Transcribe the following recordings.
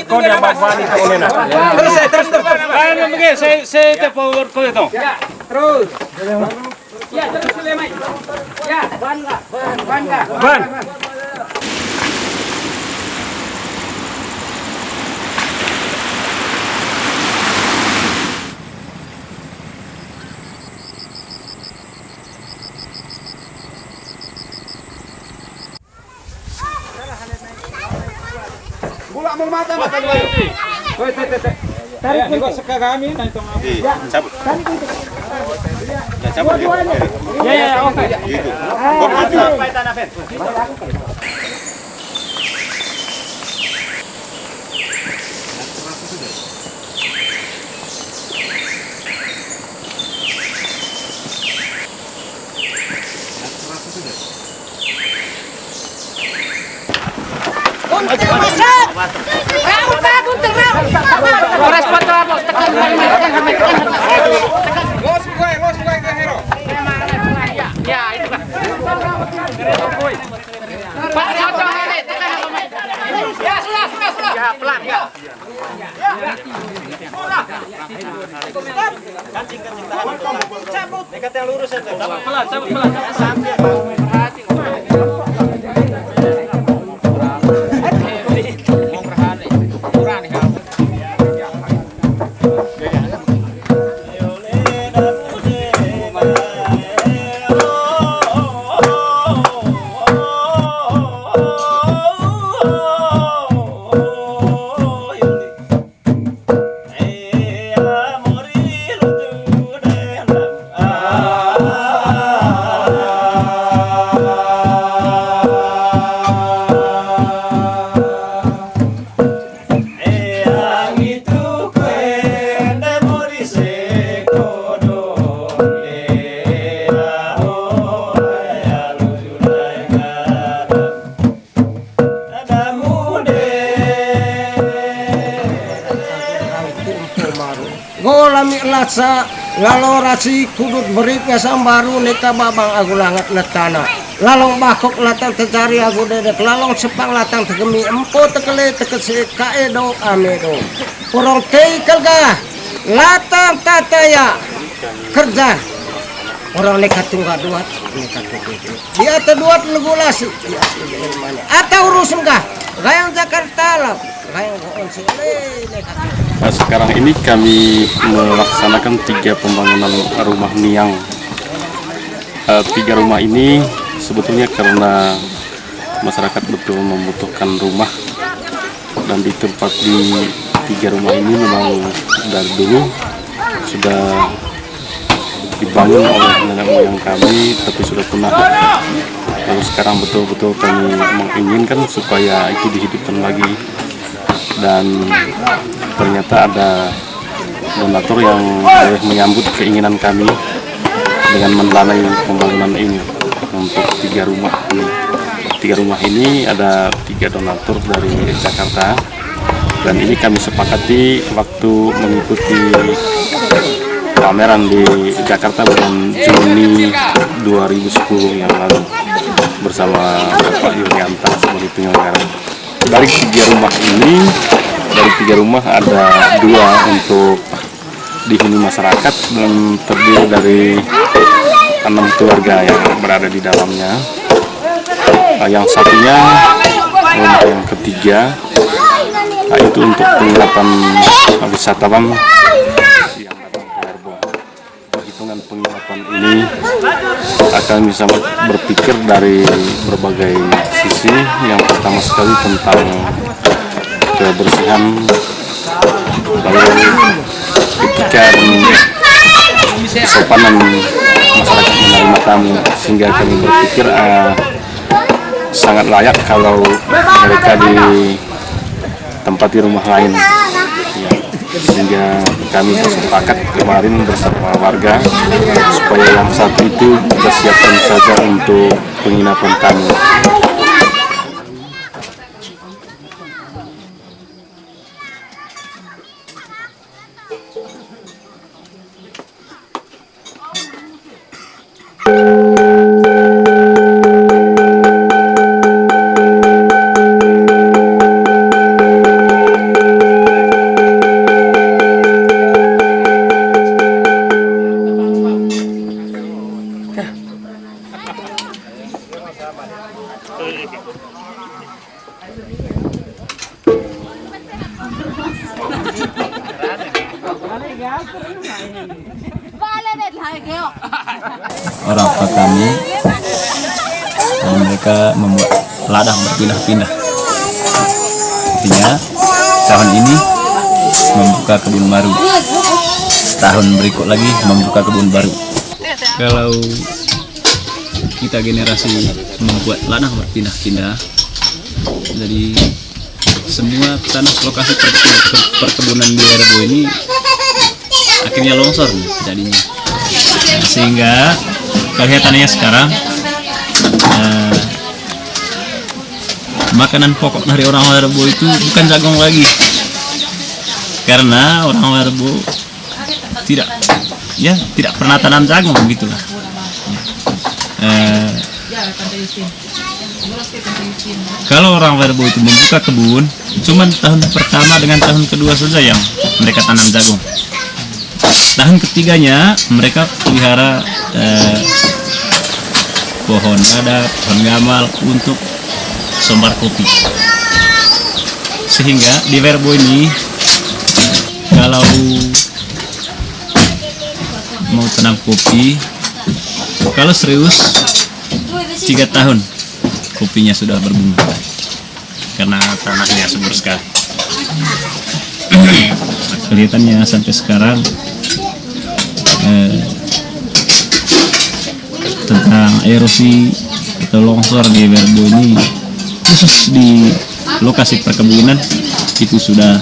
Kau yang bawa ni kau ni nak. Terus. Ayo pergi. Saya telepon kau itu. Ya, terus. Ya, terus Lemai. Ya, ban. Ban. Bulak mau mata bayu. Woi, tarik juga seka kami naik tong. Ya, cabut. Ya, cabut. Ya, oke. Gitu. Sampai tanah fen. Respon apa? Tekan Los gue ke hero. Ya, itu kan. Pak, tekan apa? Ya, sudah. Ya, pelan ya. Kancing. Cabut. Dekat yang lurus itu. Pelan. Golami lasa ngalorasi kudut beriknya sambaru neka babang aku langat letana lalong bakok latang tercari aku dedek lalong sepang latang tegemi empo tekele tekesi kaedo amedo porong tei kelga latang tataya kerja orang nekat tunggal duat nekat tunggal dia terduat legulasi atau urus enggak gayang Jakarta lah gayang nekat. Nah, sekarang ini kami melaksanakan 3 pembangunan rumah niang. 3 rumah ini sebetulnya karena masyarakat betul membutuhkan rumah, dan di tempat di 3 rumah ini memang dari dulu sudah dibangun oleh nenek moyang kami, tapi sudah punah. Lalu sekarang betul-betul kami menginginkan supaya itu dihidupkan lagi, dan ternyata ada donatur yang boleh menyambut keinginan kami dengan mendanai pembangunan ini untuk 3 rumah ini. 3 rumah ini ada 3 donatur dari Jakarta, dan ini kami sepakati waktu mengikuti pameran di Jakarta bulan Juni 2010 yang lalu bersama Bapak Yurianta sebagai penyelenggara. Dari 3 rumah ini, dari 3 rumah ada 2 untuk dihuni masyarakat dan terdiri dari 6 keluarga yang berada di dalamnya. Yang satunya rumah yang ketiga, itu untuk penginapan wisatawan yang datang ke Lerbong. Perhitungan penginapan ini akan bisa berpikir dari berbagai sisi. Yang pertama sekali tentang kebersihan, lalu etika dan kesopanan masyarakat menerima tamu, sehingga kami berpikir sangat layak kalau mereka ditempati rumah lain. Ya, sehingga kami bersepakat kemarin bersama warga supaya yang satu itu kita siapkan saja untuk penginapan tamu. Orang tua kami dan mereka membuat ladang berpindah-pindah. Artinya tahun ini membuka kebun baru, tahun berikut lagi membuka kebun baru. Kalau kita generasi membuat ladang berpindah-pindah, jadi semua tanah lokasi perkebunan di Werebo ini akhirnya longsor jadinya. Sehingga kelihatannya sekarang makanan pokok dari orang Werebo itu bukan jagung lagi, karena orang Werebo tidak pernah tanam jagung begitulah. Kalau orang Werebo itu membuka kebun, cuman tahun pertama dengan tahun kedua saja yang mereka tanam jagung. Tahun ketiganya mereka pelihara pohon adat, pohon gamal untuk sombar kopi. Sehingga di Werebo ini kalau mau tanam kopi, kalau serius 3 tahun kopinya sudah berbunga karena tanahnya subur sekali. Kelihatannya sampai sekarang tentang erosi atau longsor di Werebo ini, khusus di lokasi perkebunan, itu sudah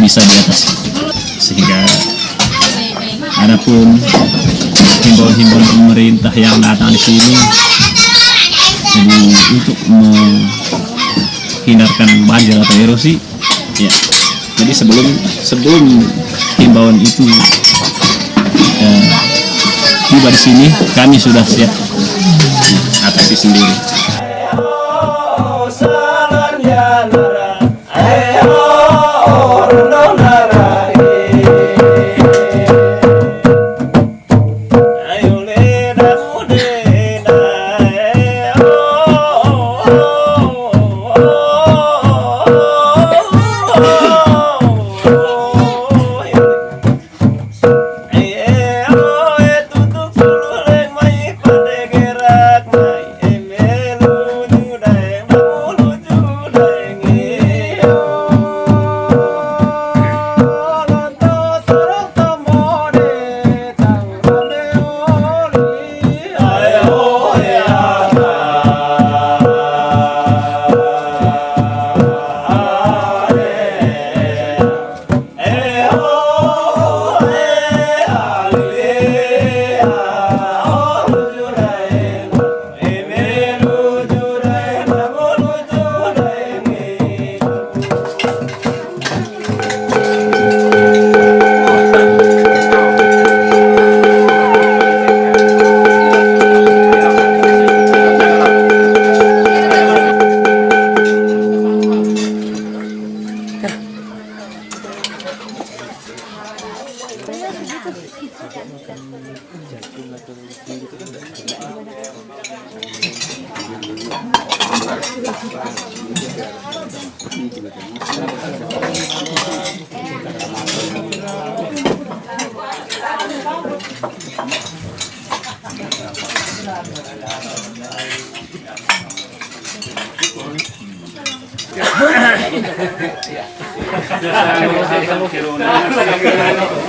bisa diatasi. Sehingga adapun himbauan pemerintah yang datang di sini, jadi untuk menghindarkan banjir atau erosi, ya. Jadi sebelum himbauan itu tiba di sini, kami sudah siap atasi sendiri.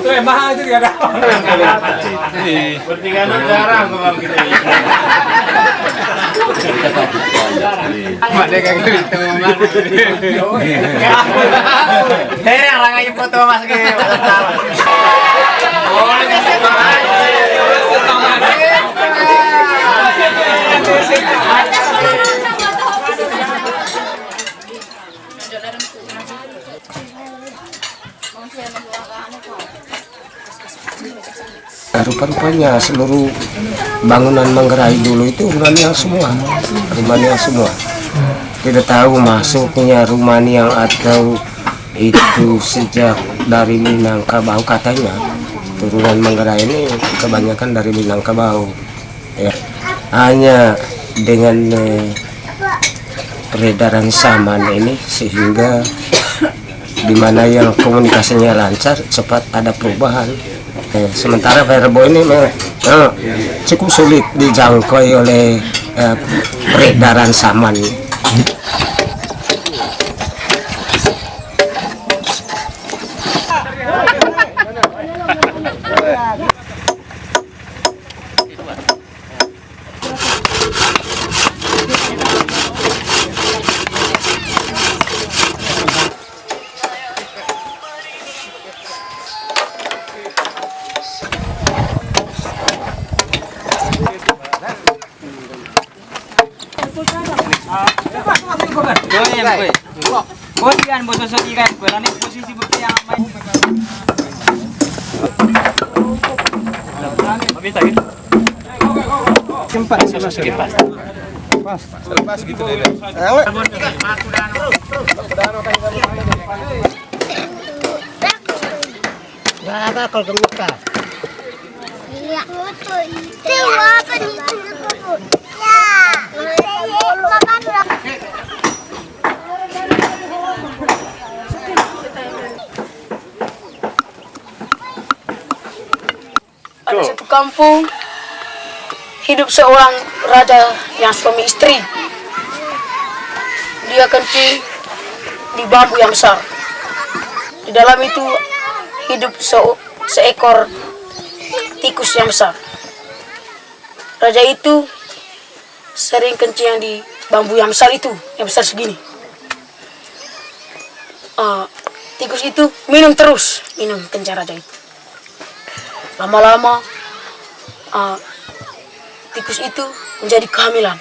Itu yang mahal itu tidak ada. Bertinggal jarang kalau kita. Mak dia kayak gitu ngomong. Hei, orang aja foto Mas gitu. Rupa-rupanya seluruh bangunan Manggarai dulu itu Rumaniang semua. Tidak tahu masuknya Rumaniang atau itu sejak dari Minangkabau katanya. Turunan Manggarai ini kebanyakan dari Minangkabau. Ya. Hanya dengan peredaran saman ini, sehingga di mana yang komunikasinya lancar cepat ada perubahan. Sementara Verbo ini cukup sulit dijangkau oleh peredaran saman. Selepas gitu deh. Nggak ada kalau gemika. Iya. Itu apa nih? Ada satu kampung hidup seorang raja yang suami istri. Dia kencing di bambu yang besar. Di dalam itu hidup seekor tikus yang besar. Raja itu sering kencing di bambu yang besar itu, yang besar segini. Tikus itu minum kencing raja itu. Lama-lama tikus itu menjadi kehamilan.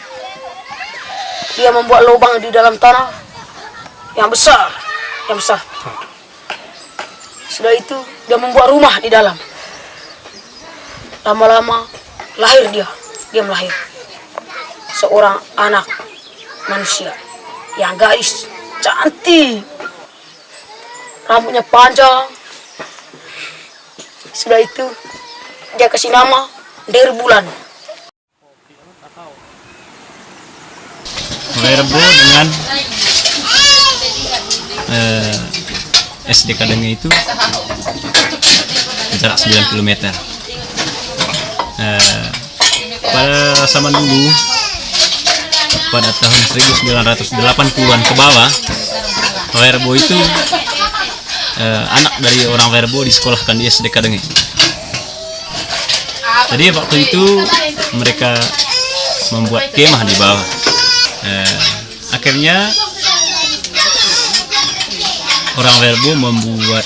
Dia membuat lubang di dalam tanah yang besar. Sudah itu dia membuat rumah di dalam. Lama-lama lahir dia melahir seorang anak manusia yang gadis cantik, rambutnya panjang. Sudah itu dia kasih nama Derbulan. Verbo dengan SD Kadenge itu jarak 9 km. Pada zaman dulu, pada tahun 1980-an ke bawah, Verbo itu anak dari orang Verbo disekolahkan di SD Kadenge. Jadi waktu itu mereka membuat kemah di bawah. Akhirnya orang Verbo membuat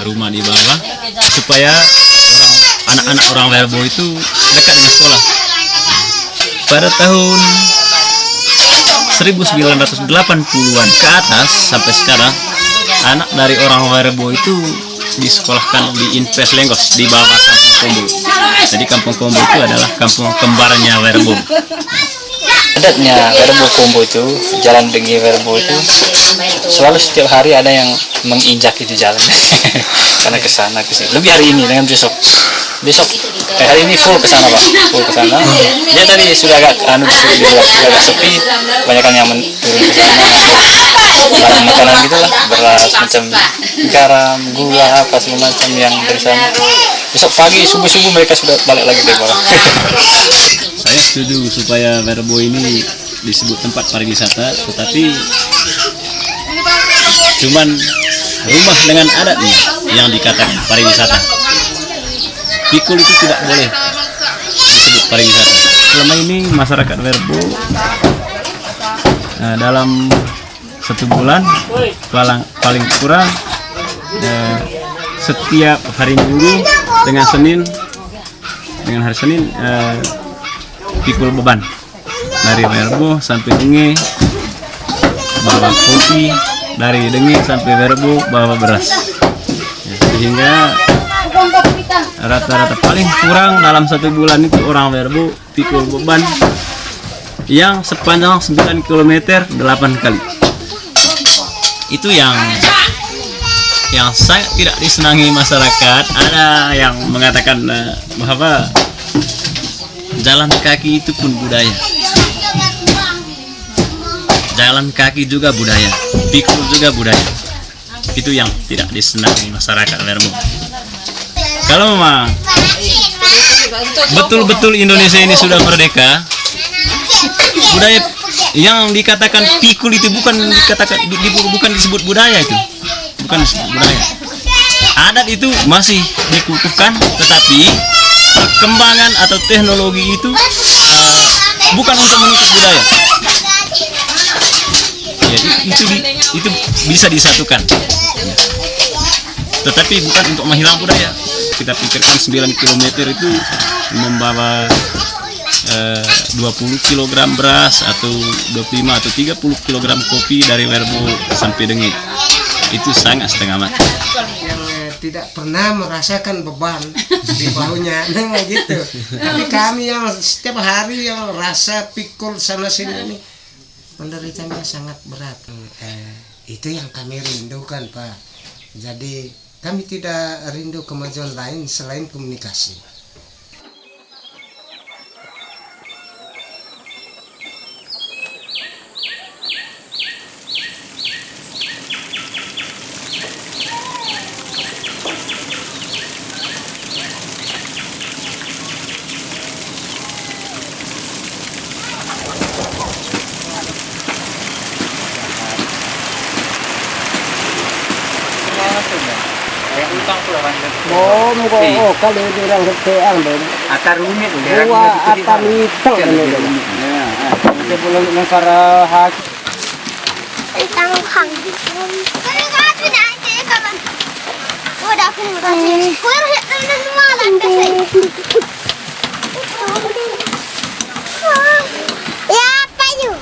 rumah di bawah supaya anak-anak orang Verbo itu dekat dengan sekolah. Pada tahun 1980-an ke atas sampai sekarang, anak dari orang Verbo itu disekolahkan di Inpes Lenggos di bawah Kampung Kombo. Jadi Kampung Kombo itu adalah kampung kembarnya Verbo. Adatnya Verbo Kombo itu, jalan Denge Verbo itu selalu setiap hari ada yang menginjak itu jalan. Karena kesana kesini. Lebih hari ini dengan besok hari ini full kesana Pak, full kesana. Dia tadi sudah agak sudah agak sepi, kebanyakan yang turun ke sana. Barang makanan gitulah, beras macam garam, gula apa segala macam yang dari sana. Besok pagi subuh mereka sudah balik lagi dari bawah. Saya setuju supaya Verbo ini disebut tempat pariwisata, tetapi cuman rumah dengan adatnya yang dikatakan pariwisata. Pikul itu tidak boleh disebut pariwisata. Selama ini masyarakat Verbo dalam 1 bulan paling kurang setiap hari Minggu dengan hari Senin pikul beban dari Verbo sampai Denge, bawa kopi, dari Denge sampai Verbo bawa beras, sehingga rata-rata paling kurang dalam 1 bulan itu orang Verbo pikul beban yang sepanjang 9 km 8 kali. Itu yang sangat tidak disenangi masyarakat. Ada yang mengatakan bahwa jalan kaki itu pun budaya. jalan kaki juga budaya, pikul juga budaya. Itu yang tidak disenangi masyarakat Wermo. Kalau memang betul-betul Indonesia ini sudah merdeka, budaya yang dikatakan pikul itu bukan disebut budaya itu, bukan disebut budaya. Adat itu masih dikukuhkan, tetapi perkembangan atau teknologi itu bukan untuk mengikis budaya. Ya, itu bisa disatukan, tetapi bukan untuk menghilang budaya. Kita pikirkan 9 km itu membawa 20 kg beras atau 25 atau 30 kg kopi dari Werbo sampai Dengit. Itu sangat setengah mati. Tidak pernah merasakan beban di bahunya, nah gitu. Tapi kami yang setiap hari yang rasa pikul sana sini ini penderitanya sangat berat. Itu yang kami rindukan, Pak. Jadi kami tidak rindu kemajuan lain selain komunikasi. Oh, kalau orang keteang deh. Atar rumit, Dua atar itu deh. Kita boleh negara hak. Tang khang. Kalau kau nak cek kapan? Udah aku mau cek. Kau harus nak malam kesini. Ya apa you?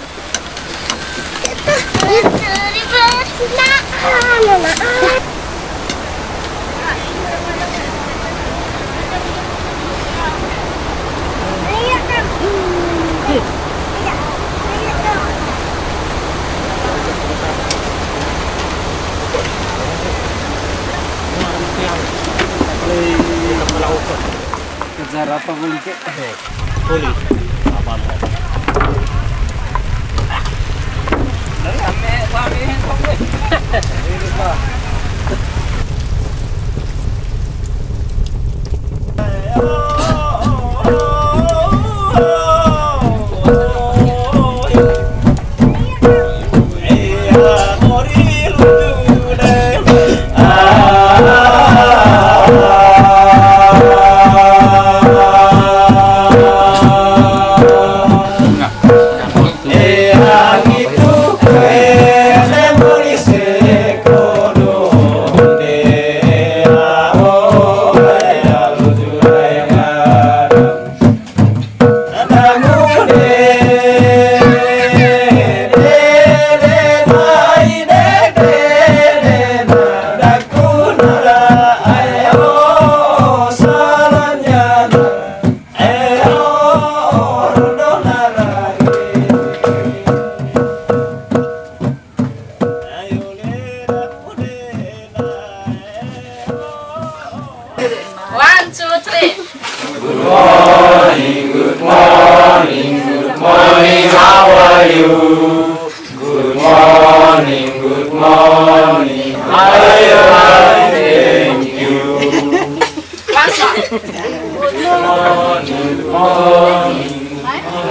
Kejar apa boleh ke? Boleh.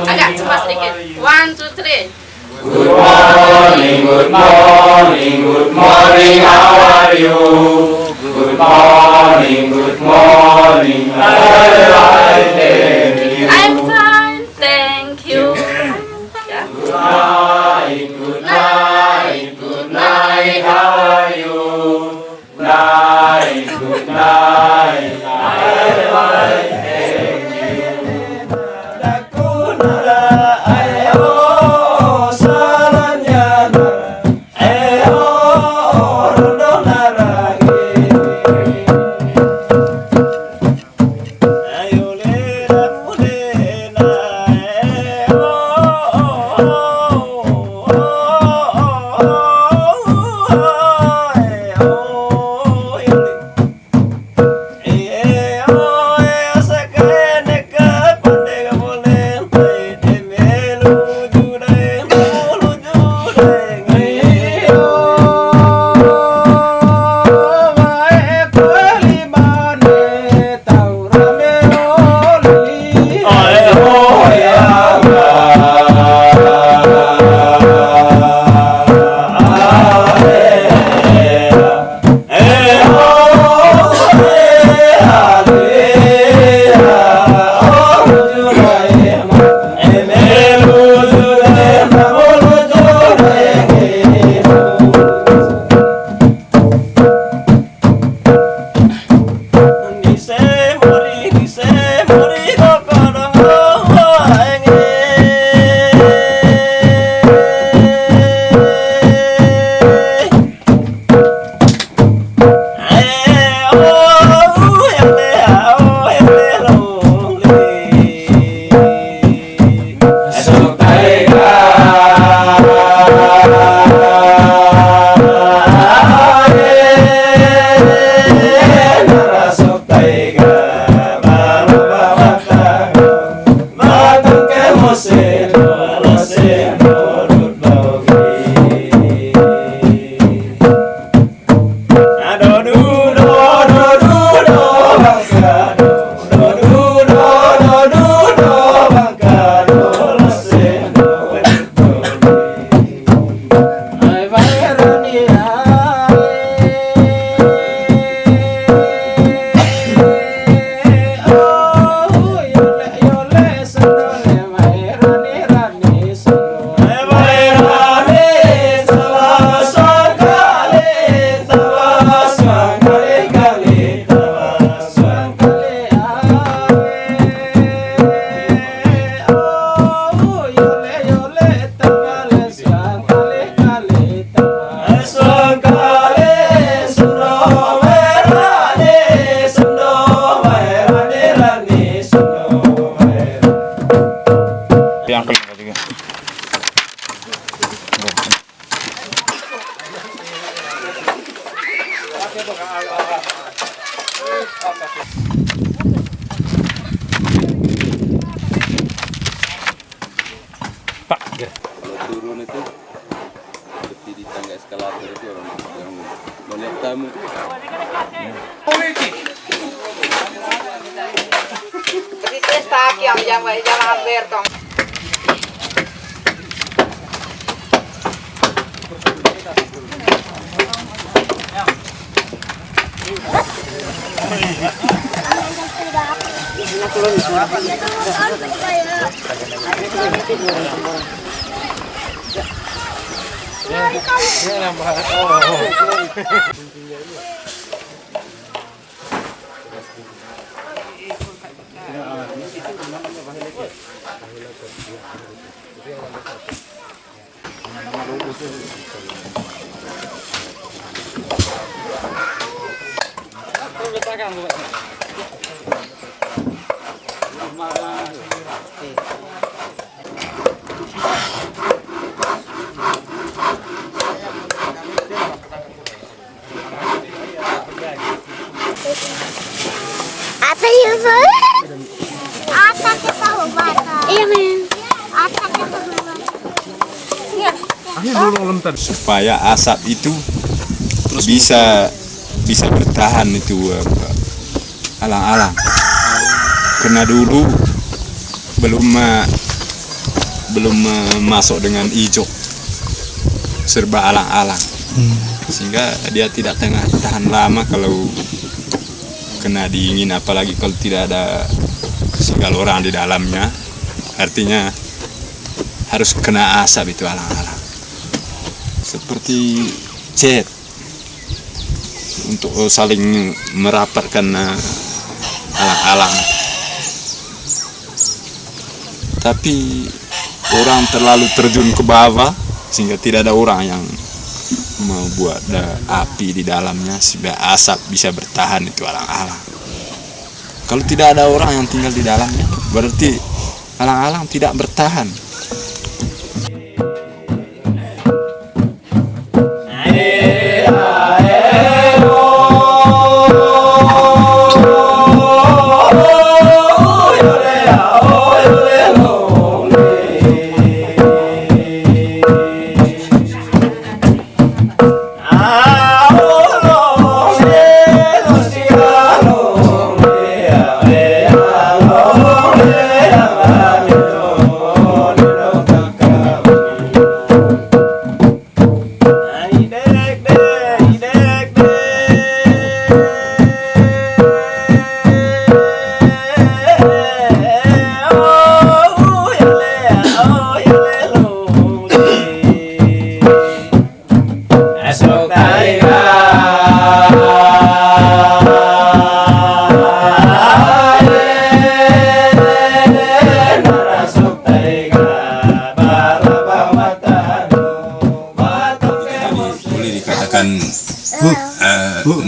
Agak cepat sedikit. 1, 2, 3. Good morning, good morning, good morning, how are you? Good morning, good morning, I'm fine, thank you. Good night, good night, good night, how are you? Good night, good night, Turun itu seperti di tangga eskalator itu orang yang melihat tamu. Apa ya, Pak? Apa kita bata? Iya, men. Apa kita bata? Supaya asap itu bisa bertahan itu alang-alang. Karena dulu belum masuk dengan hijau, serba alang-alang, sehingga dia tidak tahan lama kalau kena dingin, apalagi kalau tidak ada segala orang di dalamnya, artinya harus kena asap itu alang-alang. Seperti cat untuk saling merapatkan alang-alang. Tapi orang terlalu terjun ke bawah sehingga tidak ada orang yang membuat api di dalamnya supaya asap bisa bertahan itu alang-alang. Kalau tidak ada orang yang tinggal di dalamnya, berarti alang-alang tidak bertahan.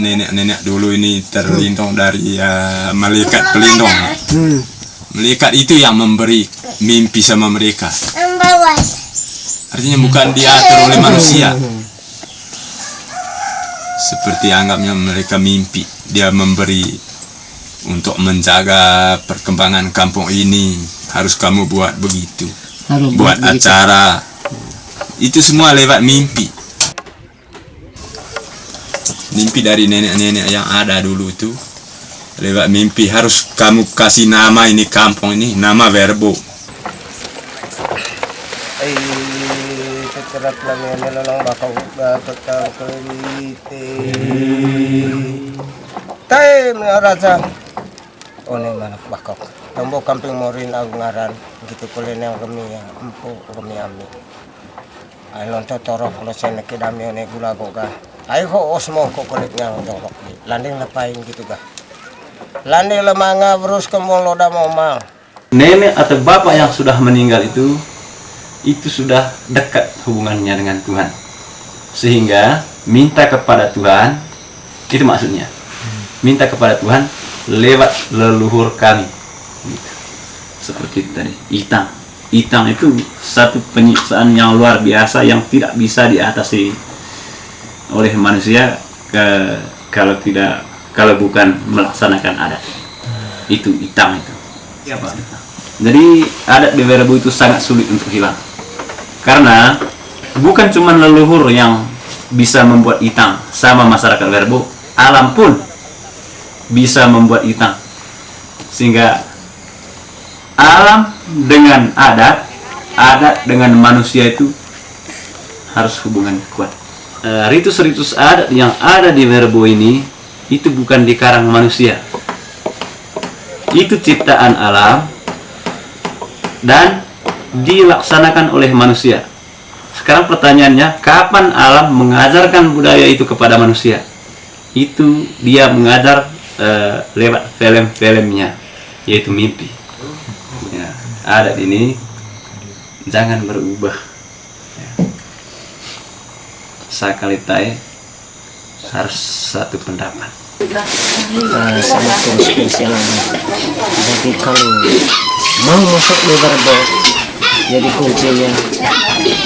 Nenek-nenek dulu ini terlindung dari malaikat pelindung. Malaikat itu yang memberi mimpi sama mereka. Artinya bukan diatur oleh manusia. Seperti anggapnya mereka mimpi, dia memberi untuk menjaga perkembangan kampung ini. Harus kamu buat begitu, buat acara. Itu semua lewat mimpi. Mimpi dari nenek-nenek yang ada dulu itu lewat mimpi. Harus kamu kasih nama ini kampung ini, nama Verbo. Terap lang yan nilalang bakaw pagka kulite. Tay mga raja. One manak bakaw. Tambo kamping mo rin ang ngaran. Gitu kulin yang kami empo kami ami. Ay lonto torok lo siya nakidami one gulago ka. Ay ho osmo ko kulit nga torok. Landing na paing gitu ka. Landing lah mga bros kamu lo da mau. Nenek atau bapak yang sudah meninggal itu sudah dekat hubungannya dengan Tuhan, sehingga minta kepada Tuhan, itu maksudnya minta kepada Tuhan lewat leluhur kami gitu. Seperti itu tadi, Itang Itang itu satu penyiksaan yang luar biasa yang tidak bisa diatasi oleh manusia kalau bukan melaksanakan adat. Itu Itang itu. Ya, Pak. Jadi adat di Werebo itu sangat sulit untuk hilang. Karena bukan cuma leluhur yang bisa membuat Itang sama masyarakat Werebo, alam pun bisa membuat Itang. Sehingga alam dengan adat, adat dengan manusia itu harus hubungan kuat. Ritus-ritus adat yang ada di Werebo ini itu bukan dikarang manusia. Itu ciptaan alam dan dilaksanakan oleh manusia. Sekarang pertanyaannya, kapan alam mengajarkan budaya itu kepada manusia? Itu dia mengajar lewat film-filmnya, yaitu mimpi. Ya, adat ini jangan berubah. Ya. Sakalitai harus satu pendapat. Sama spesial. Jadi kalau mau masuk di Werebo, jadi kuncinya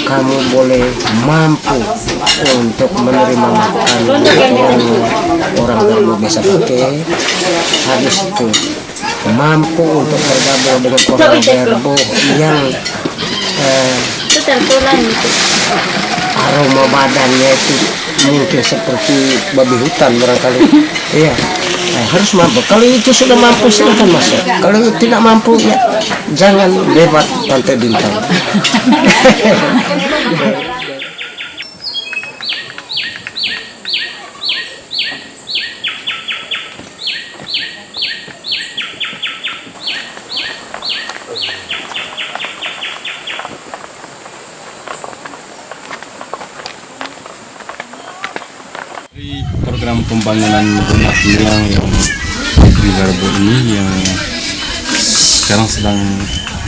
kamu boleh mampu untuk menerima makan orang Werebo biasa pakai. Habis itu mampu untuk bergabung dengan orang Werebo yang aroma badannya itu mungkin seperti babi hutan barangkali. Iya, harus mampu. Kalau itu sudah mampu silakan masuk. Kalau tidak mampu ya jangan lewat Pantai Bintang. Program pembangunan rumah Niang yang di Werebo ini yang sekarang sedang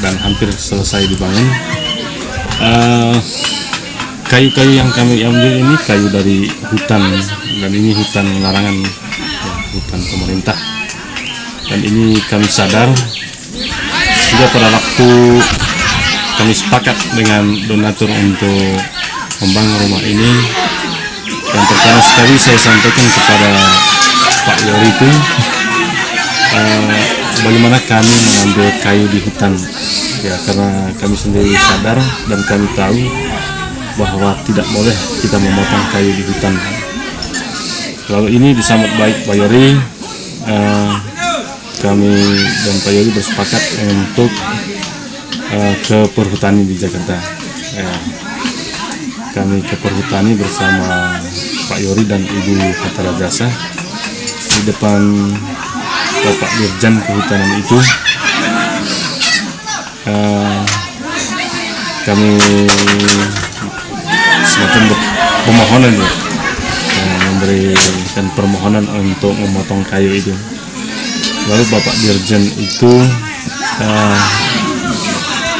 dan hampir selesai dibangun. Kayu-kayu yang kami ambil ini kayu dari hutan, dan ini hutan larangan, ya, hutan pemerintah. Dan ini kami sadar sudah pada waktu kami sepakat dengan donatur untuk membangun rumah ini. Yang pertama sekali saya sampaikan kepada Pak Yori itu bagaimana kami mengambil kayu di hutan, ya, karena kami sendiri sadar dan kami tahu bahwa tidak boleh kita memotong kayu di hutan. Lalu ini disambut baik Pak Yori, kami dan Pak Yori bersepakat untuk ke Perhutani di Jakarta. Ya, kami ke Perhutani bersama Pak Yori dan Ibu Hatta Rajasa di depan Bapak Dirjen Kehutanan itu. Kami semacam permohonan, ya, memberikan permohonan untuk memotong kayu itu. Lalu Bapak Dirjen itu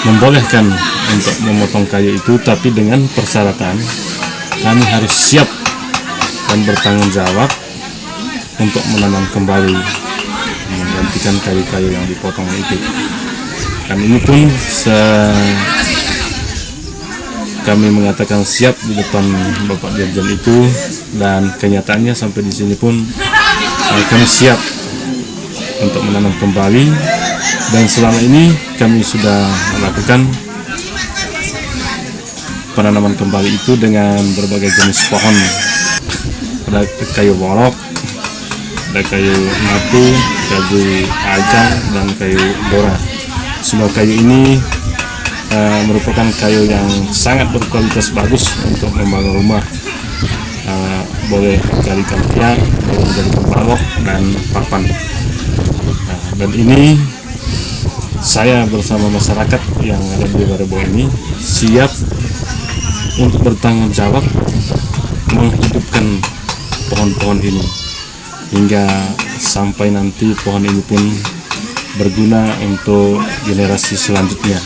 membolehkan untuk memotong kayu itu, tapi dengan persyaratan kami harus siap dan bertanggung jawab untuk menanam kembali, menggantikan kayu-kayu yang dipotong itu. Dan ini pun kami mengatakan siap di depan Bapak Dirjen itu, dan kenyataannya sampai di sini pun kami siap untuk menanam kembali. Dan selama ini kami sudah melakukan penanaman kembali itu dengan berbagai jenis pohon. Ada kayu borok, ada kayu natu, kayu ajang, dan kayu dora. Semua kayu ini merupakan kayu yang sangat berkualitas bagus untuk membangun rumah. Boleh dari kampiang, boleh dari balok dan papan. Dan ini saya bersama masyarakat yang ada di Werebo ini siap untuk bertanggung jawab menghidupkan pohon-pohon ini hingga sampai nanti pohon ini pun berguna untuk generasi selanjutnya.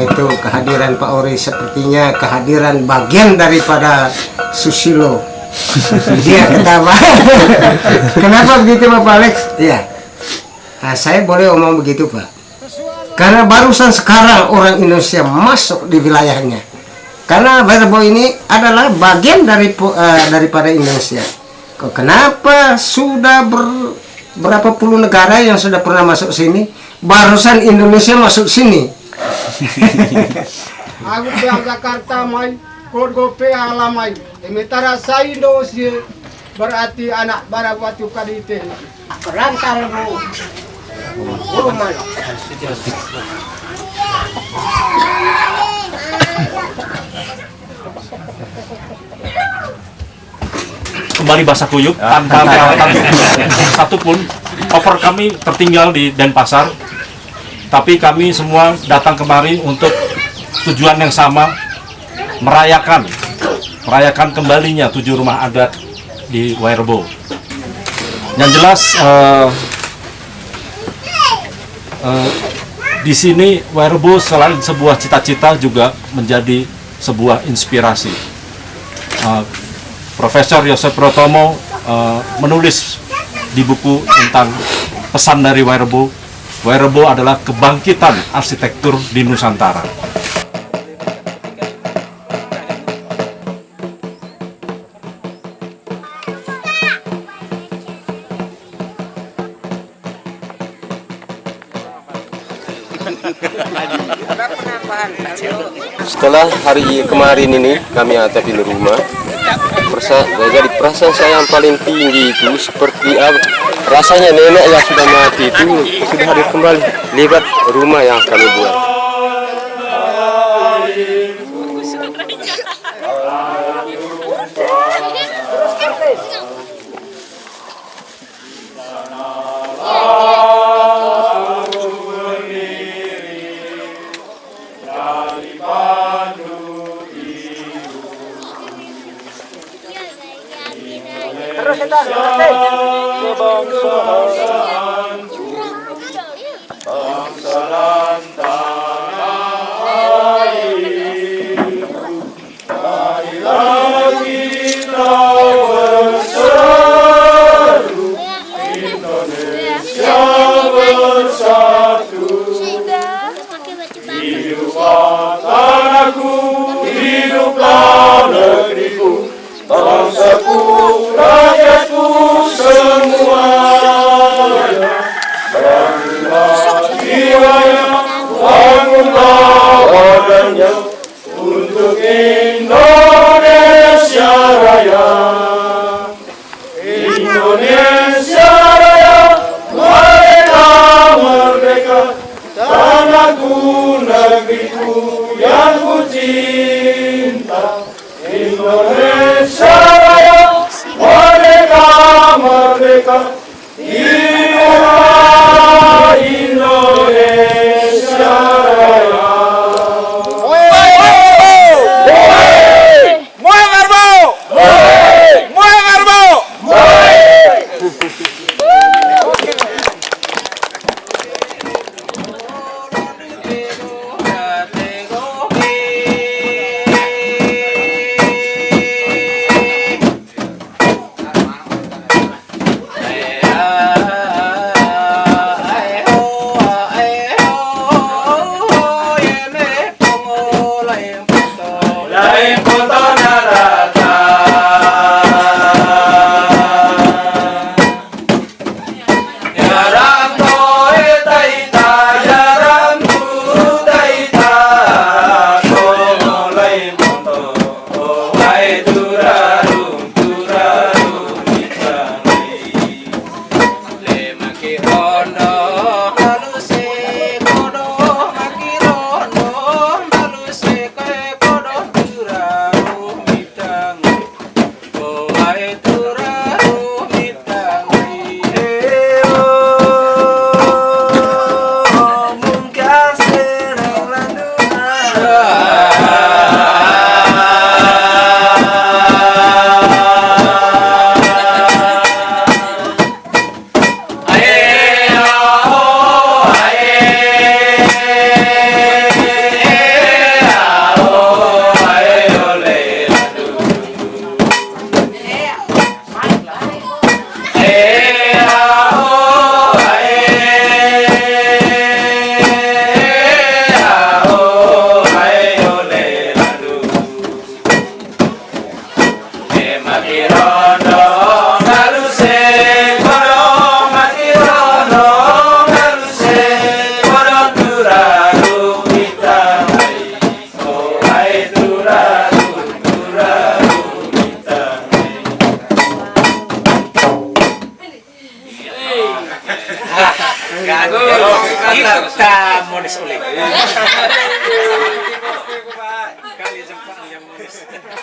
Itu kehadiran Pak Ori sepertinya kehadiran bagian daripada Susilo. Dia ketawa. Kenapa begitu Bapak Alex? Iya. Nah, saya boleh omong begitu Pak. Karena barusan sekarang orang Indonesia masuk di wilayahnya. Karena Werebo ini adalah bagian daripada Indonesia. Kok kenapa sudah berapa puluh negara yang sudah pernah masuk sini? Barusan Indonesia masuk sini. Aku pihak Jakarta mai, Kodgope alamai. Emitara saindo si berarti anak barawati kadite. Perantarmu. Rumah. Kembali Basah Kuyuk tanpa peralatan satupun. Koper kami tertinggal di Denpasar. Tapi kami semua datang kemari untuk tujuan yang sama, merayakan kembalinya 7 rumah adat di Werebo. Yang jelas di sini Werebo selain sebuah cita-cita juga menjadi sebuah inspirasi. Profesor Yosef Protomo menulis di buku tentang pesan dari Werebo. Werebo adalah kebangkitan arsitektur di Nusantara. Setelah hari kemarin ini kami atapin rumah, jadi perasaan saya yang paling tinggi itu seperti rasanya nenek yang sudah mati itu sudah hadir kembali lewat rumah yang kami buat. Untuk Indonesia Raya, Indonesia Raya, merdeka, merdeka, tanahku, negeriku yang ku cinta. Indonesia Raya, merdeka, merdeka, hiduplah Indonesia Raya. Kita mau disolek.